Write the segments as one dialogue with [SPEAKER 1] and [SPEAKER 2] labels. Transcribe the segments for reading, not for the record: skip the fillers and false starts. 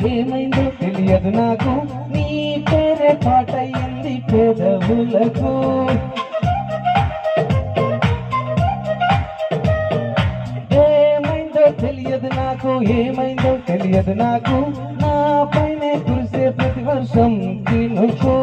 [SPEAKER 1] ఏమైందో తెలియదు నాకు, నీ పేరే పాటయింది పెదవులకు. ఏమైందో తెలియదు నాకు, ఏమైందో తెలియదు నాకు, నా పైనే కురిసే ప్రతి వర్షం తినుకో.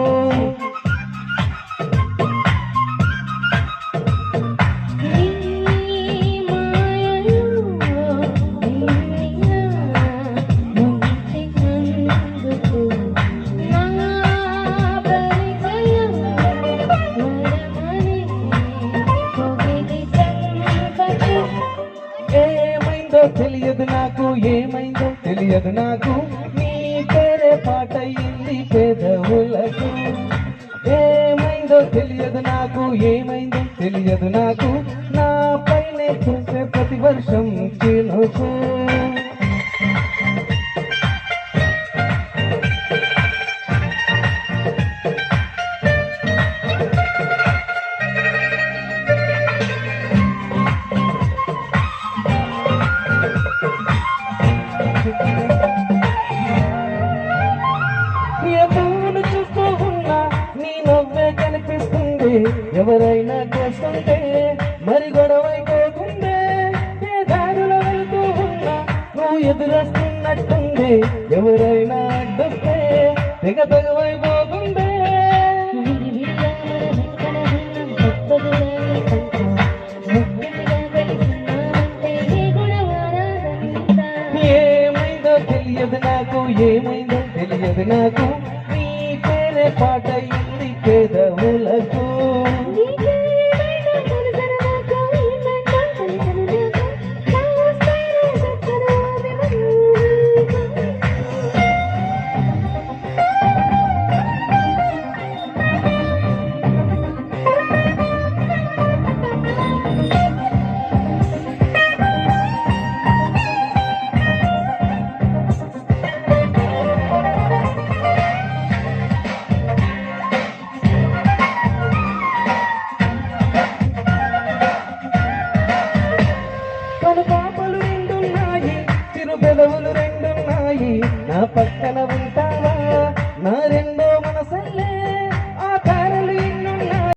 [SPEAKER 1] తెలియదు నాకు, ఏమైందో తెలియదు నాకు, నీ పేరే పాటయింది పెదవులకు. ఏమైందో తెలియదు నాకు, ఏమైందో తెలియదు నాకు, నా పైనే చూసే ప్రతి వర్షం చినుకు. చూస్తూ ఉన్నా నీ నవ్వే కనిపిస్తుంది, ఎవరైనా చేస్తుంటే మరి గొడవైపోతుంది. ఏ దారిలో వెళ్తూ ఉన్నా నువ్వు ఎదురొస్తున్నట్టుంది, ఎవరైనా అడ్డొస్తే తెగ తెగవైపోతుంది. ఏమైందో తెలియదు నాకు, ఏమైందో తెలియదు నాకు, నీ పేరే పాటయింది పెదవులకు. పాపలు రెండున్నాయి, చిరు పెదవులు రెండున్నాయి, నా పక్కన ఉంటావా నా రెండు